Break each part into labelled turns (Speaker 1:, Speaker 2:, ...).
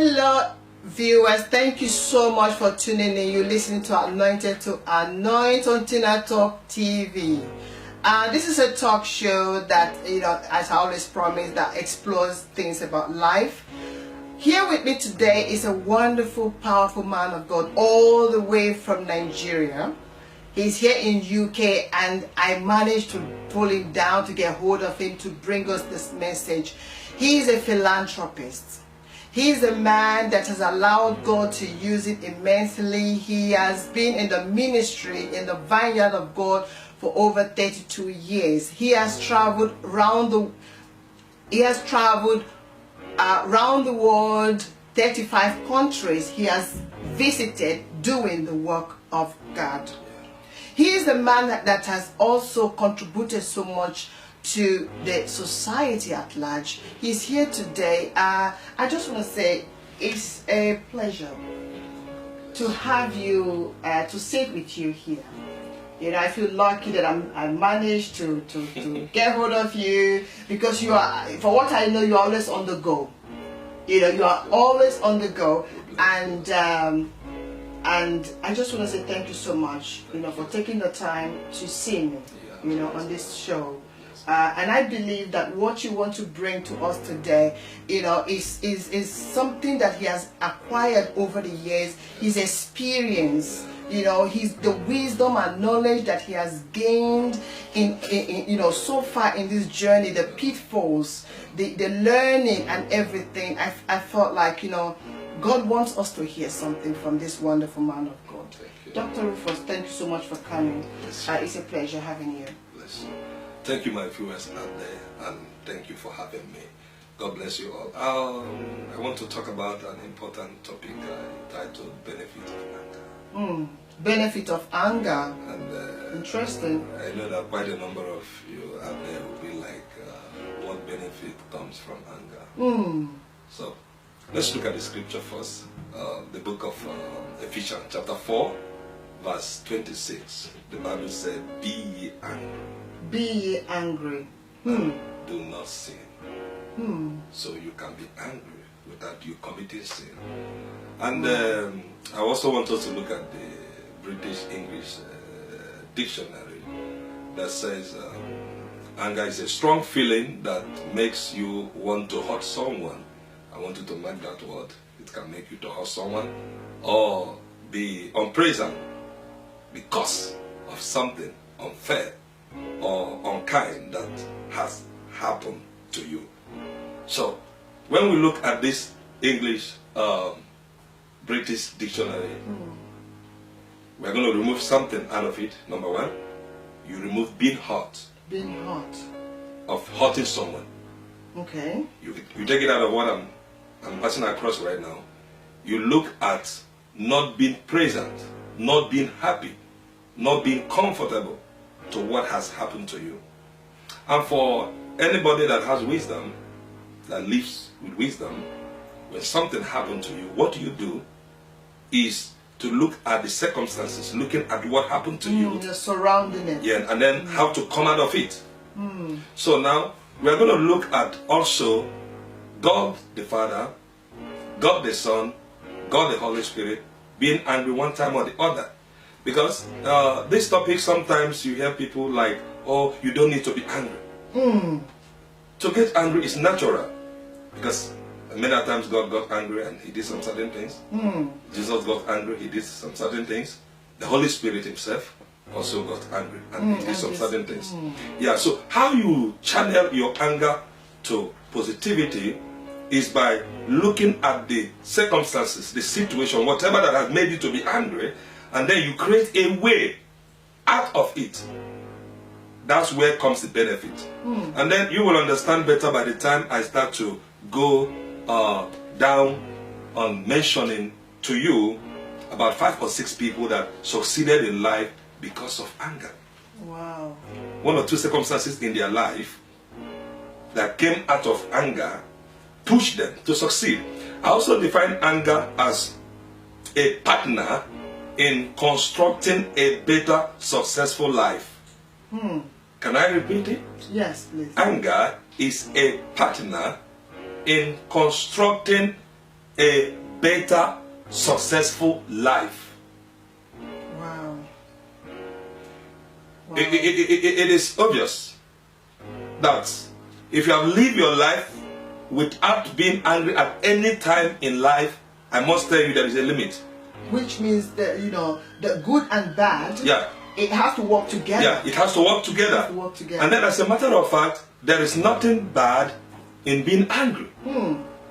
Speaker 1: Hello viewers, thank you so much for tuning in. You're listening to Anointed to Anoint on Tina Talk TV. This is a talk show that, as I always promise, that explores things about life. Here with me today is a wonderful, powerful man of God, all the way from Nigeria. He's here in UK, and I managed to pull him down to get hold of him to bring us this message. He is a philanthropist. He is a man that has allowed God to use it immensely. He has been in the ministry, in the vineyard of God, for over 32 years. He has traveled around the world, 35 countries. He has visited doing the work of God. He is a man that has also contributed so much to the society at large. He's here today. I just want to say it's a pleasure to have you, to sit with you here. I feel lucky that I managed to get hold of you, because you are, for what I know, you're always on the go. You are always on the go, and I just want to say thank you so much, for taking the time to see me, on this show. And I believe that what you want to bring to us today, is something that he has acquired over the years. His experience, his the wisdom and knowledge that he has gained in so far in this journey, the pitfalls, the learning and everything. I felt like, God wants us to hear something from this wonderful man of God. Dr. Rufus, thank you so much for coming. It's a pleasure having you.
Speaker 2: Bless you. Thank you, my viewers out there, and thank you for having me. God bless you all. I want to talk about an important topic titled Benefit of Anger.
Speaker 1: Benefit of anger.
Speaker 2: And
Speaker 1: interesting.
Speaker 2: I know that quite a number of you out there will be like, what benefit comes from anger? So, let's look at the scripture first. The book of Ephesians, chapter 4, verse 26. The Bible said, "Be ye angry.
Speaker 1: Be ye angry.
Speaker 2: And do not sin." So you can be angry without you committing sin. And I also want us to look at the British English dictionary that says anger is a strong feeling that makes you want to hurt someone. I want you to mark that word. It can make you to hurt someone or be unpleasant because of something unfair or unkind that has happened to you. So when we look at this English British dictionary, we're going to remove something out of it. Number one, you remove being hurt.
Speaker 1: Being hurt.
Speaker 2: Of hurting someone.
Speaker 1: Okay.
Speaker 2: You take it out of what I'm passing across right now. You look at not being present, not being happy, not being comfortable to what has happened to you. And for anybody that has wisdom, that lives with wisdom, when something happened to you, what you do is to look at the circumstances, looking at what happened to you.
Speaker 1: The surrounding it.
Speaker 2: Yeah, and then how to come out of it. So now, we're going to look at also God the Father, God the Son, God the Holy Spirit, being angry one time or the other. Because this topic, sometimes you hear people like, oh, you don't need to be angry. To get angry is natural. Because many times God got angry and he did some certain things. Jesus got angry, he did some certain things. The Holy Spirit himself also got angry and he did some certain things. Yeah, so how you channel your anger to positivity is by looking at the circumstances, the situation, whatever that has made you to be angry, and then you create a way out of it. That's where comes the benefit. And then you will understand better by the time I start to go down on mentioning to you about 5 or 6 people that succeeded in life because of anger.
Speaker 1: Wow.
Speaker 2: 1 or 2 circumstances in their life that came out of anger pushed them to succeed. I also define anger as a partner in constructing a better, successful life. Can I repeat it?
Speaker 1: Yes, please.
Speaker 2: Anger is a partner in constructing a better, successful life.
Speaker 1: Wow. Wow.
Speaker 2: It is obvious that if you have lived your life without being angry at any time in life, I must tell you there is a limit.
Speaker 1: Which means that, you know, the good and bad,
Speaker 2: Yeah.
Speaker 1: it has to work together.
Speaker 2: Yeah, it has to work together.
Speaker 1: It has to work together.
Speaker 2: And then, as a matter of fact, there is nothing bad in being angry,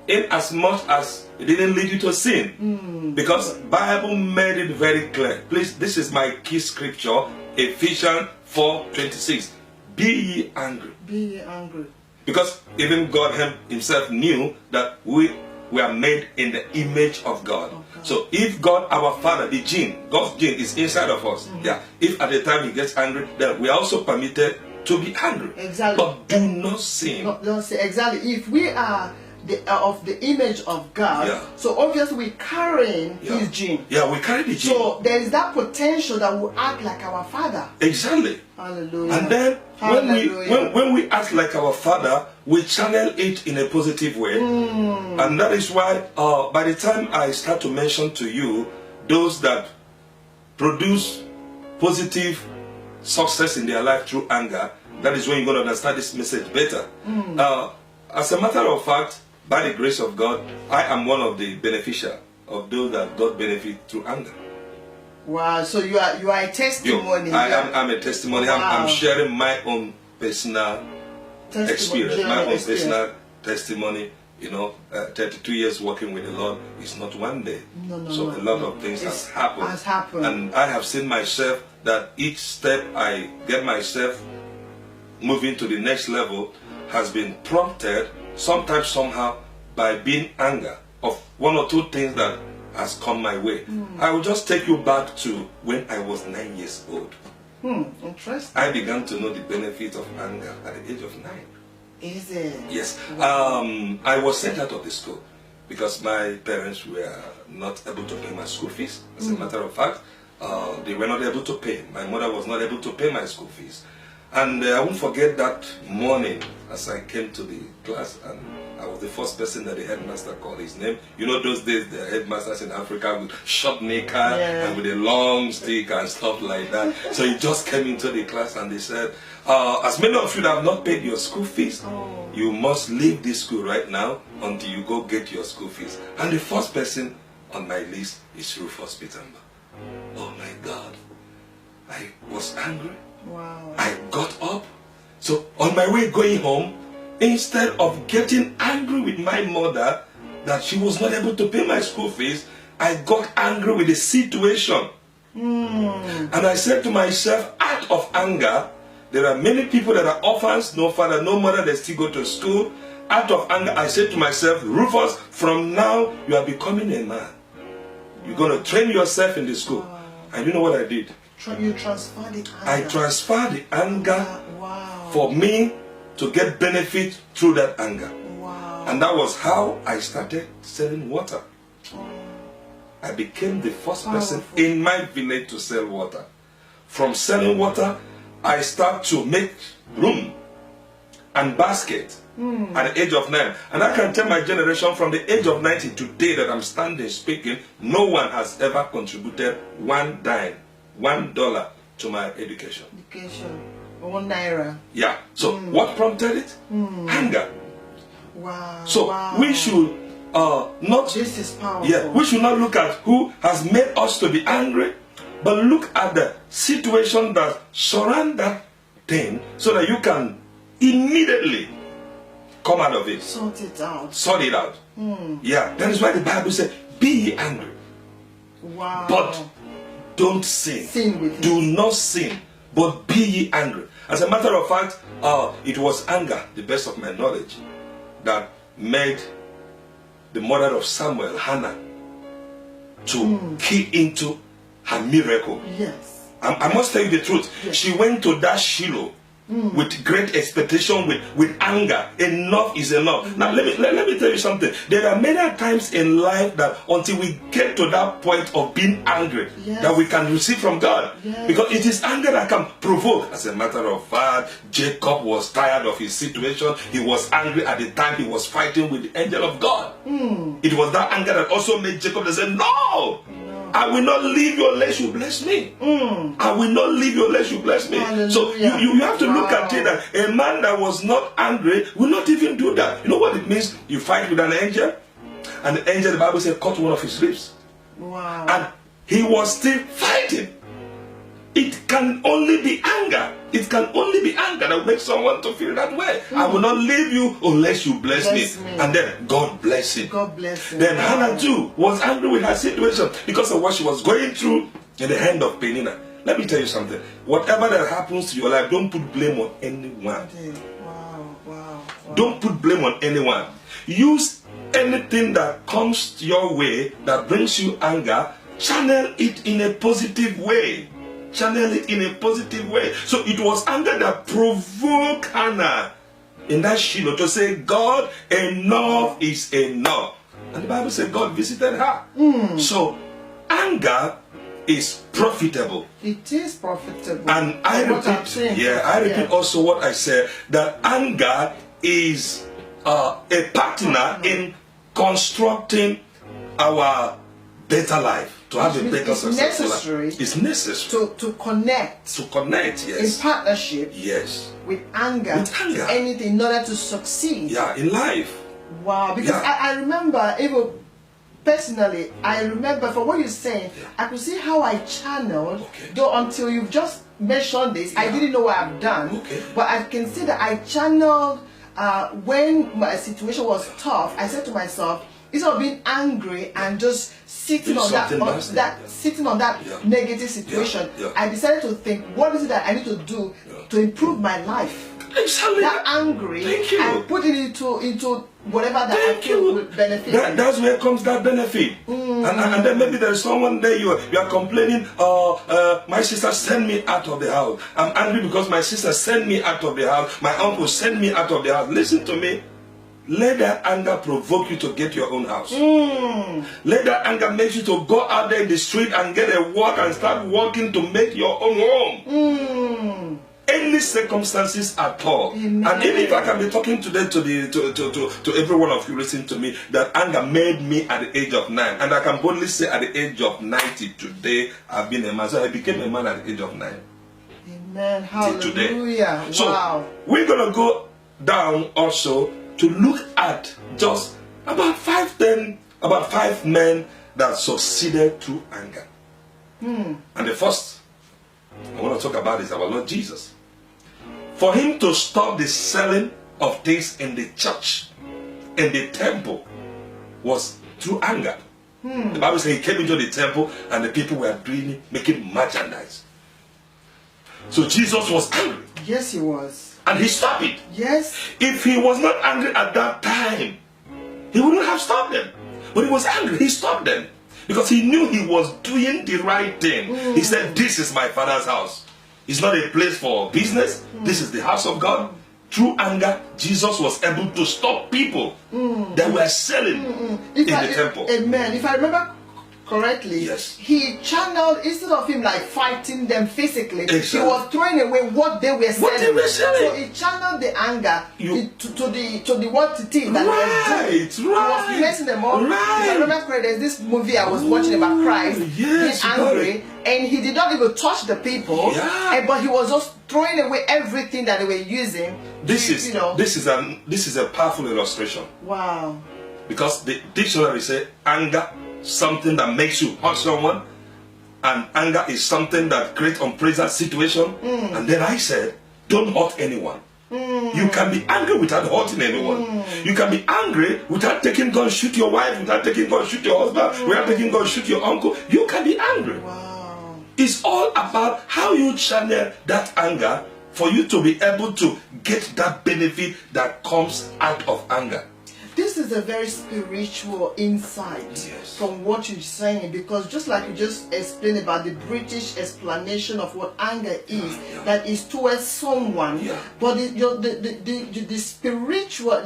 Speaker 2: in as much as it didn't lead you to sin, because Bible made it very clear. Please, this is my key scripture, Ephesians 4:26. Be ye angry.
Speaker 1: Be ye angry.
Speaker 2: Because even God himself knew that we were made in the image of God. So if God, our Father, the gene, God's gene is inside of us. Yeah. If at the time he gets angry, then we are also permitted to be angry.
Speaker 1: Exactly.
Speaker 2: But do not sin.
Speaker 1: No, don't say exactly. If we are of the image of God,
Speaker 2: Yeah.
Speaker 1: so obviously we're carrying
Speaker 2: Yeah.
Speaker 1: his gene.
Speaker 2: Yeah, we carry the gene.
Speaker 1: So there is that potential that will act like our Father.
Speaker 2: Exactly.
Speaker 1: Hallelujah.
Speaker 2: And then when we act like our Father, we channel it in a positive way. And that is why by the time I start to mention to you those that produce positive success in their life through anger, that is when you're going to understand this message better. As a matter of fact, by the grace of God, I am one of the beneficiaries of those that God benefit through anger.
Speaker 1: Wow, so you are a testimony.
Speaker 2: I'm a testimony.
Speaker 1: Wow.
Speaker 2: I'm sharing my own personal experience, my own personal testimony. You know, 32 years working with the Lord is not one day. So a lot of things has happened. And I have seen myself that each step I get myself moving to the next level has been prompted, sometimes somehow, by being anger of one or two things that has come my way. I will just take you back to when I was 9 years old.
Speaker 1: Interesting.
Speaker 2: I began to know the benefit of anger at the age of 9.
Speaker 1: Is it?
Speaker 2: Yes.
Speaker 1: Wow.
Speaker 2: I was sent out of the school because my parents were not able to pay my school fees. As a matter of fact, they were not able to pay. My mother was not able to pay my school fees. And I won't forget that morning as I came to the class, and I was the first person that the headmaster called his name. You know, those days the headmasters in Africa with short knicker and with a long stick and stuff like that. So he just came into the class and they said, as many of you that have not paid your school fees, you must leave this school right now until you go get your school fees. And the first person on my list is Rufus Pitamba. Oh my God. I was angry.
Speaker 1: Wow.
Speaker 2: I got up. So on my way going home, instead of getting angry with my mother that she was not able to pay my school fees, I got angry with the situation. And I said to myself, out of anger, there are many people that are orphans, no father, no mother, they still go to school. Out of anger, I said to myself, Rufus, from now you are becoming a man. You're going to train yourself in the school. And you know what I did?
Speaker 1: You transferred the anger.
Speaker 2: I transferred the anger for me to get benefit through that anger.
Speaker 1: Wow.
Speaker 2: And that was how I started selling water. I became the first person in my village to sell water. From selling water, I started to make room and basket at the age of 9. And I can tell my generation from the age of 90 today that I'm standing speaking, no one has ever contributed one dime, $1 to my education.
Speaker 1: Education. 1 naira.
Speaker 2: Yeah. So what prompted it? Anger.
Speaker 1: Wow.
Speaker 2: So we should not.
Speaker 1: This is powerful.
Speaker 2: Yeah. We should not look at who has made us to be angry, but look at the situation that surround that thing, so that you can immediately come out of it.
Speaker 1: Sort it out.
Speaker 2: Sort it out. Yeah. That is why the Bible says, "Be ye angry,
Speaker 1: Wow.
Speaker 2: but don't sin.
Speaker 1: Sin with
Speaker 2: Do not sin, but be ye angry." As a matter of fact, it was anger, the best of my knowledge, that made the mother of Samuel, Hannah, to key into her miracle.
Speaker 1: Yes.
Speaker 2: I must tell you the truth.
Speaker 1: Yes.
Speaker 2: She went to that Shiloh with great expectation, with anger. Enough is enough. Now let me tell you something. There are many times in life that until we get to that point of being angry, that we can receive from God. Because it is anger that can provoke. As a matter of fact, Jacob was tired of his situation. He was angry at the time he was fighting with the angel of God. It was that anger that also made Jacob to say, no, I will not leave you unless you bless me. I will not leave you unless you bless me.
Speaker 1: Hallelujah.
Speaker 2: So you have to look at it that a man that was not angry will not even do that. You know what it means? You fight with an angel, and the angel, the Bible says, cut one of his ribs.
Speaker 1: Wow.
Speaker 2: And he was still fighting. It can only be anger. It can only be anger that makes someone to feel that way. I will not leave you unless you bless me. And then God bless him.
Speaker 1: God bless him.
Speaker 2: Then Hannah too was angry with her situation because of what she was going through in the hand of Penina. Let me tell you something. Whatever that happens to your life, don't put blame on anyone.
Speaker 1: Wow.
Speaker 2: Don't put blame on anyone. Use anything that comes your way that brings you anger, channel it in a positive way. Channel it in a positive way. So it was anger that provoked Hannah in that Shiloh to say, God, enough is enough. And the Bible said God visited her. So anger is profitable.
Speaker 1: It is profitable.
Speaker 2: And I repeat also what I said, that anger is a partner in constructing our better life. To have a better
Speaker 1: necessary.
Speaker 2: It's necessary
Speaker 1: to connect.
Speaker 2: To connect, yes.
Speaker 1: In partnership.
Speaker 2: Yes.
Speaker 1: With anger.
Speaker 2: To
Speaker 1: anything in order to succeed.
Speaker 2: Yeah, in life.
Speaker 1: Wow. Because I remember, even personally, I remember from what you're saying, I could see how I channeled, though until you've just mentioned this, I didn't know what I've done. But I can see that I channeled when my situation was tough. I said to myself, instead of being angry and just sitting on that negative situation, I decided to think, what is it that I need to do to improve my life?
Speaker 2: Exactly.
Speaker 1: That angry, and put it into whatever that I feel will benefit.
Speaker 2: That's where comes that benefit. And then maybe there's someone there, you are complaining, my sister sent me out of the house. I'm angry because my sister sent me out of the house. My uncle sent me out of the house. Listen to me. Let that anger provoke you to get your own house. Let that anger make you to go out there in the street and get a walk and start walking to make your own home. Any circumstances at all. Amen. And even if I can be talking today to every one of you listening to me, that anger made me at the age of 9. And I can boldly say at the age of 90 today, I've been a man. So I became a man at the age of 9.
Speaker 1: Amen. Hallelujah.
Speaker 2: So
Speaker 1: wow.
Speaker 2: We're going to go down also to look at just about 5 men that succeeded through anger. And the first I want to talk about is our Lord Jesus. For him to stop the selling of things in the church, in the temple, was through anger. The Bible says he came into the temple and the people were making merchandise. So Jesus was angry.
Speaker 1: Yes, he was.
Speaker 2: And he stopped it.
Speaker 1: Yes.
Speaker 2: If he was not angry at that time, he wouldn't have stopped them. But he was angry. He stopped them. Because he knew he was doing the right thing. He said, this is my Father's house. It's not a place for business. This is the house of God. Through anger, Jesus was able to stop people that were selling in the temple.
Speaker 1: Amen. If I remember correctly, he channeled, instead of him like fighting them physically, he was throwing away what they were selling. So he channeled the anger to the what it is that he was doing. He was messing them up. If I remember correctly, there's this movie I was watching about Christ being angry, and he did not even touch the people, but he was just throwing away everything that they were using. This is a powerful illustration. Wow.
Speaker 2: Because the dictionary says anger, something that makes you hurt someone, and anger is something that creates unpleasant situation. And then I said, don't hurt anyone. You can be angry without hurting anyone. You can be angry without taking gun shoot your wife, without taking gun shoot your husband, without taking gun shoot your uncle. You can be angry.
Speaker 1: Wow.
Speaker 2: It's all about how you channel that anger for you to be able to get that benefit that comes out of anger.
Speaker 1: this is a very spiritual insight
Speaker 2: Yes.
Speaker 1: from what you're saying, because just like you just explained about the British explanation of what anger is,
Speaker 2: Yeah.
Speaker 1: that is towards someone,
Speaker 2: Yeah.
Speaker 1: but the spiritual,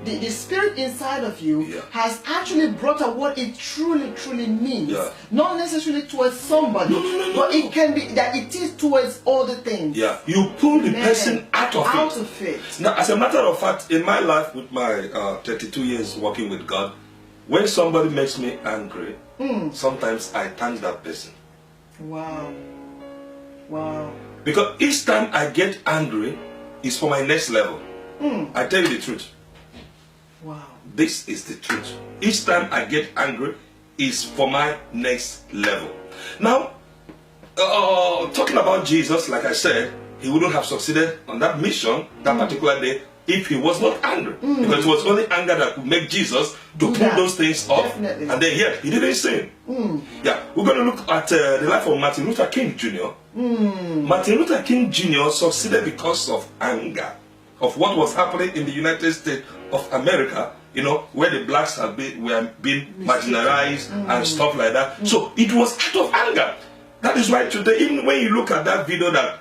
Speaker 1: the spirit inside of you
Speaker 2: Yeah.
Speaker 1: has actually brought out what it truly means.
Speaker 2: Yeah.
Speaker 1: Not necessarily towards somebody,
Speaker 2: No.
Speaker 1: but it can be that it is towards all the things.
Speaker 2: Yeah, you pull the
Speaker 1: Amen.
Speaker 2: person out of
Speaker 1: Out
Speaker 2: it.
Speaker 1: of it.
Speaker 2: Now, as a matter of fact, in my life, with my 32 years working with God, when somebody makes me angry, sometimes I thank that person.
Speaker 1: Wow. Wow.
Speaker 2: Because each time I get angry, it's for my next level. I tell you the truth.
Speaker 1: Wow.
Speaker 2: This is the truth. Each time I get angry is for my next level. Now, talking about Jesus, like I said, he wouldn't have succeeded on that mission that particular day if he was not angry. Because it was only anger that could make Jesus to pull
Speaker 1: that.
Speaker 2: those things off.
Speaker 1: Definitely.
Speaker 2: And then yet, he didn't sin. Yeah, we're going to look at the life of Martin Luther King Jr. Martin Luther King Jr. succeeded because of anger, of what was happening in the United States of America, you know, where the blacks were being marginalized and stuff like that. So it was out of anger. That is why today, even when you look at that video that,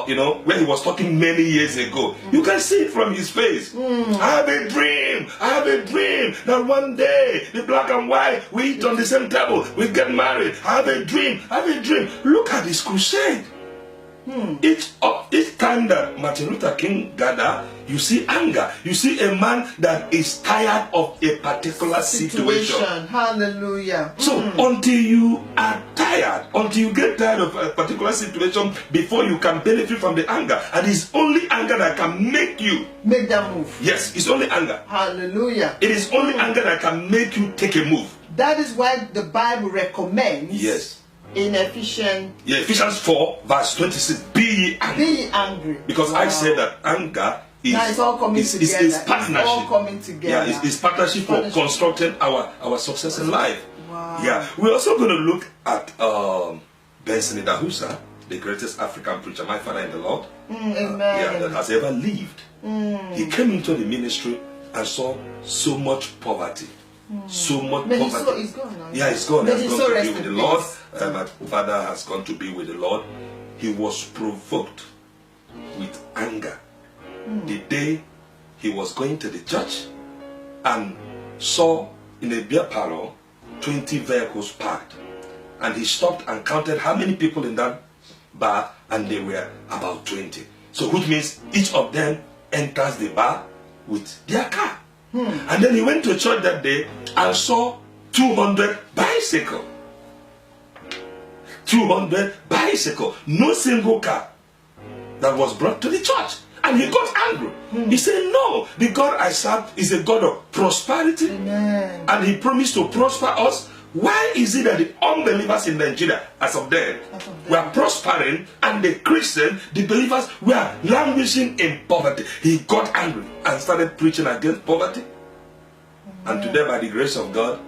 Speaker 2: you know, when he was talking many years ago, you can see it from his face. I have a dream that one day the black and white we eat on the same table, we get married. I have a dream. Look at this crusade. Each time that Martin Luther King gathered, you see anger. You see a man that is tired of a particular situation.
Speaker 1: Hallelujah.
Speaker 2: So until you are tired, until you get tired of a particular situation before you can benefit from the anger, and it's only anger that can make you
Speaker 1: Make that move.
Speaker 2: Yes, it's only anger.
Speaker 1: Hallelujah.
Speaker 2: It is only anger that can make you take a move.
Speaker 1: That is why the Bible recommends
Speaker 2: Yes.
Speaker 1: in Ephesians,
Speaker 2: Yeah, Ephesians 4 verse 26, be ye angry.
Speaker 1: be ye angry.
Speaker 2: Because I said that anger is,
Speaker 1: now it's all coming together.
Speaker 2: It's partnership.
Speaker 1: It's all coming together.
Speaker 2: Yeah, it's partnership for constructing our success in life.
Speaker 1: Wow.
Speaker 2: Yeah, we're also going to look at Benson Idahusa, the greatest African preacher, my father in the Lord,
Speaker 1: Amen.
Speaker 2: that has ever lived. He came into the ministry and saw so much poverty. So much
Speaker 1: But
Speaker 2: poverty.
Speaker 1: he's gone now.
Speaker 2: Yeah, he's gone.
Speaker 1: But
Speaker 2: He's
Speaker 1: he's
Speaker 2: gone
Speaker 1: so
Speaker 2: to be with the Lord.
Speaker 1: rested.
Speaker 2: My father has gone to be with the Lord. He was provoked with anger the day he was going to the church and saw in a beer parlor 20 vehicles parked. And he stopped and counted how many people in that bar, and they were about 20. So which means each of them enters the bar with their car. And then he went to church that day and saw 200 bicycles. 200 bicycles. No single car that was brought to the church. And he got angry. He said, no, the God I serve is a God of prosperity.
Speaker 1: Amen.
Speaker 2: And he promised to prosper us. Why is it that the unbelievers in Nigeria, as of then, were prospering, and the Christians, the believers, were languishing in poverty? He got angry and started preaching against poverty. And today, by the grace of God,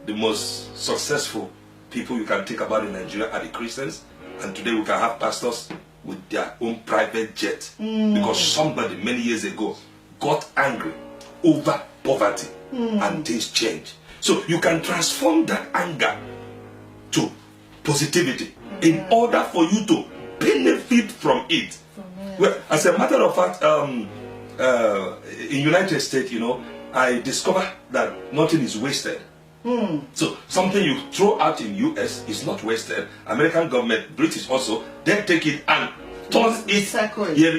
Speaker 2: the most successful people you can think about in Nigeria are the Christians. And today we can have pastors with their own private jet. Because somebody many years ago got angry over poverty and things changed. So you can transform that anger to positivity in order for you to benefit from it. Well, as a matter of fact, in United States, you know, I discovered that nothing is wasted. So something you throw out in US is not wasted. American government, British also, they take it and turn it,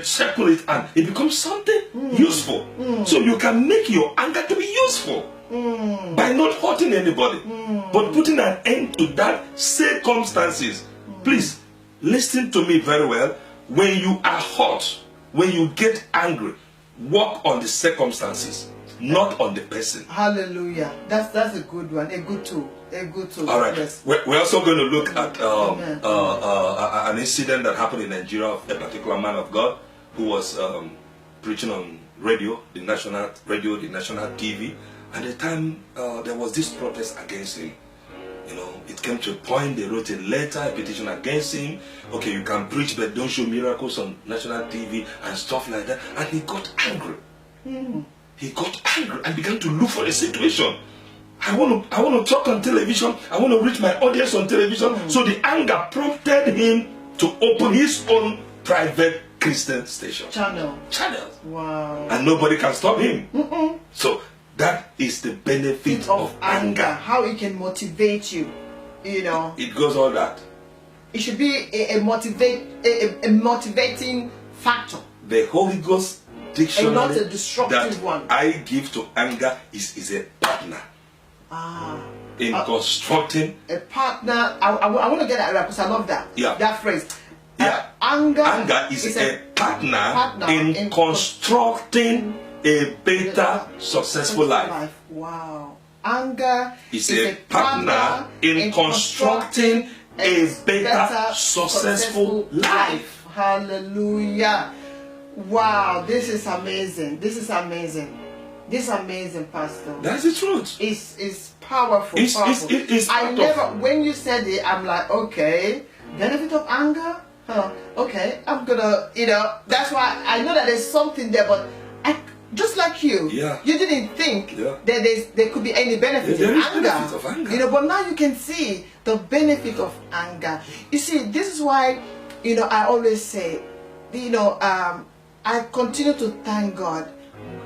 Speaker 2: circle it, and it becomes something useful. So you can make your anger to be useful by not hurting anybody, but putting an end to that circumstances. Please listen to me very well. When you are hurt, when you get angry, work on the circumstances, not on the person.
Speaker 1: Hallelujah. That's a good one. A good tool. A good tool.
Speaker 2: All right.
Speaker 1: Yes.
Speaker 2: We're also going to look at an incident that happened in Nigeria of a particular man of God who was preaching on radio, the national TV. At the time, there was this protest against him. You know, it came to a point they wrote a letter, a petition against him. Okay, you can preach, but don't show miracles on national TV and stuff like that. And he got angry. he got angry and began to look for a situation. I want to talk on television. I want to reach my audience on television. So the anger prompted him to open his own private Christian station. Channels.
Speaker 1: Wow.
Speaker 2: And nobody can stop him. So that is the benefit of anger.
Speaker 1: How it can motivate you. You know.
Speaker 2: It goes all that.
Speaker 1: It should be a motivating factor.
Speaker 2: The Holy Ghost dictionary
Speaker 1: and not a destructive
Speaker 2: that
Speaker 1: one.
Speaker 2: I give to anger is a partner. In constructing
Speaker 1: a partner. I want to get that right because I love that. That phrase. Anger
Speaker 2: is a partner in constructing a better, successful life.
Speaker 1: Wow. Anger
Speaker 2: is a partner in constructing a better, successful life.
Speaker 1: Hallelujah. Wow, this is amazing. This is amazing. This is amazing, Pastor.
Speaker 2: That's the truth.
Speaker 1: It's powerful.
Speaker 2: It's
Speaker 1: when you said it, I'm like, okay, benefit of anger? Okay, I'm gonna, that's why I know that there's something there, but just like you, you didn't think that there could be any benefit in anger.
Speaker 2: Benefit of anger.
Speaker 1: But now you can see the benefit of anger. You see, this is why, I always say, I continue to thank God.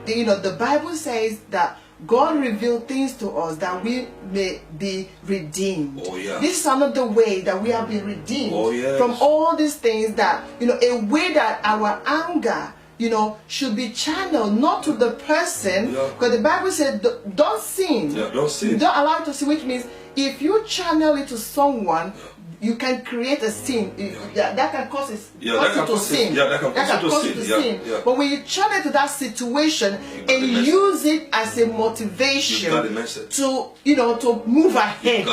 Speaker 1: The Bible says that God revealed things to us that we may be redeemed.
Speaker 2: Oh, yeah.
Speaker 1: This is another way that we have been redeemed from
Speaker 2: yes.
Speaker 1: all these things that, a way that our anger, should be channeled not to the person, because the Bible said don't sin.
Speaker 2: Don't sin.
Speaker 1: Don't allow it to sin, which means if you channel it to someone, you can create a sin. That can cause it to sin.
Speaker 2: That can cause it to sin.
Speaker 1: But when you channel it to that situation and use it as a motivation to, to move ahead,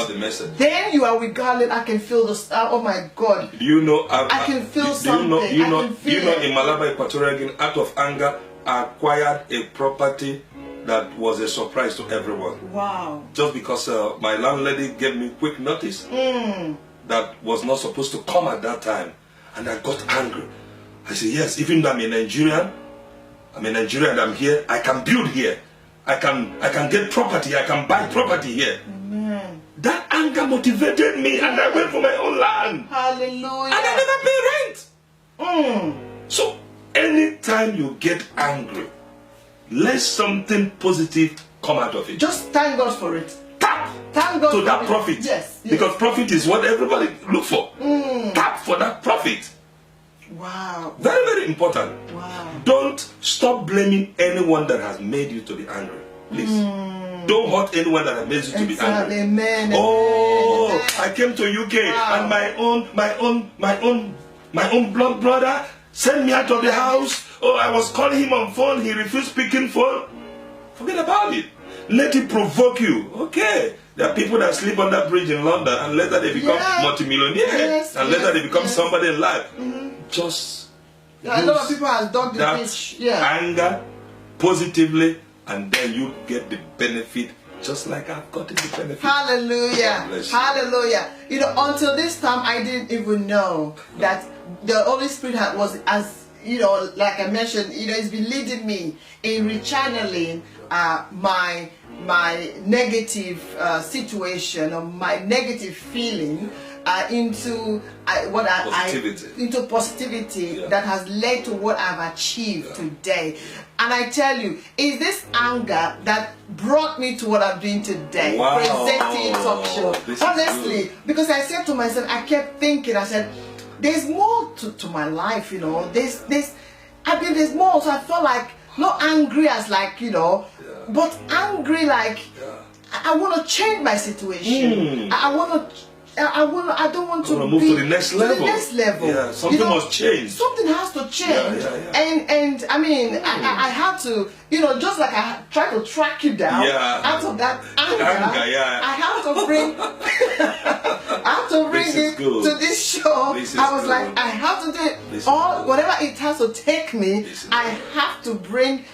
Speaker 1: then you are regardless. I can feel the. Oh my God! I can feel something.
Speaker 2: In Malaba, Equatorial Guinea, out of anger, acquired a property that was a surprise to everyone.
Speaker 1: Wow!
Speaker 2: Just because my landlady gave me quick notice. That was not supposed to come at that time, and I got angry. I said, yes, even though I'm a Nigerian, and I'm here, I can build here. I can get property, I can buy property here.
Speaker 1: Amen.
Speaker 2: That anger motivated me, and I went for my own land.
Speaker 1: Hallelujah.
Speaker 2: And I never pay rent. So anytime you get angry, let something positive come out of it.
Speaker 1: Just thank God for it.
Speaker 2: Thank God to that profit.
Speaker 1: Yes.
Speaker 2: Because profit is what everybody look for. Tap for that profit.
Speaker 1: Wow.
Speaker 2: Very, very important.
Speaker 1: Wow.
Speaker 2: Don't stop blaming anyone that has made you to be angry. Please. Don't hurt anyone that has made you to be angry.
Speaker 1: Amen.
Speaker 2: Oh,
Speaker 1: Amen.
Speaker 2: I came to UK and my own blood brother sent me out of the house. Oh, I was calling him on phone. He refused speaking phone. Forget about it. Let it provoke you. Okay. There are people that sleep on that bridge in London and later they become multimillionaires. And later they become somebody in life. Just
Speaker 1: a lot of people have done this.
Speaker 2: Anger positively, and then you get the benefit just like I've gotten the benefit.
Speaker 1: Hallelujah. Hallelujah. Until this time I didn't even know that the Holy Spirit was, as like I mentioned, it's been leading me in rechanneling my negative situation or my negative feeling into positivity that has led to what I've achieved today. And I tell you, it's this anger that brought me to what I'm doing today.
Speaker 2: Wow.
Speaker 1: Presenting talk show. Honestly, because I said to myself, I kept thinking, I said, there's more to my life, there's more. So I felt like, not angry as but angry like I want to change my situation. I don't want to
Speaker 2: move to the next level. Yeah, something must change.
Speaker 1: Something has to change. And I had to, just like I tried to track you down out of that anger. I have to bring it to this show. I was like, I have to do it whatever it has to take me. I have to bring,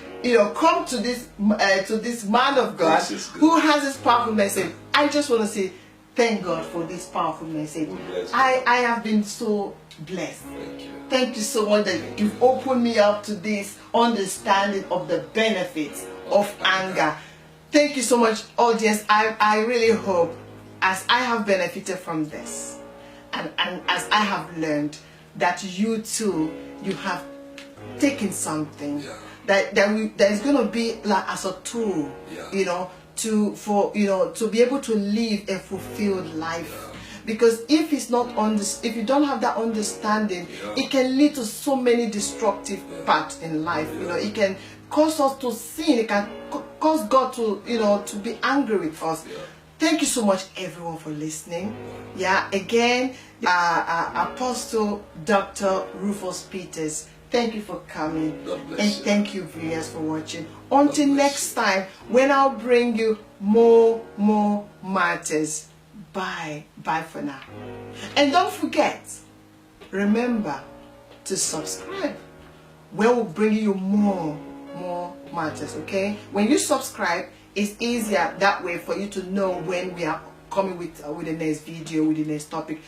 Speaker 1: come to this man of God who has this powerful message. I just want to say thank God for this powerful message. I have been so blessed. Thank you so much that you've opened me up to this understanding of the benefits of anger. Thank you so much, audience. I really hope, as I have benefited from this, and as I have learned, that you too, you have taken something that is going to be like as a tool, you know, to be able to live a fulfilled life. Because if it's not if you don't have that understanding, it can lead to so many destructive parts in life. You know, it can cause us to sin. It can cause God to, you know, to be angry with us. Thank you so much, everyone, for listening. Again, Apostle Dr. Rufus Peters, thank you for coming. And thank you, viewers, for watching. Until next time, when I'll bring you more matters. Bye for now. And don't forget, remember to subscribe. We'll bring you more matters, okay? When you subscribe, it's easier that way for you to know when we are coming with the next video, with the next topic.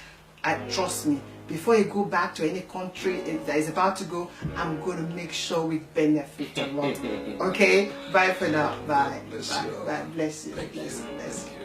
Speaker 1: Trust me, before you go back to any country that is about to go, I'm going to make sure we benefit a lot. Okay? Bye for now. Bye. Bye. Bless you. Bless you.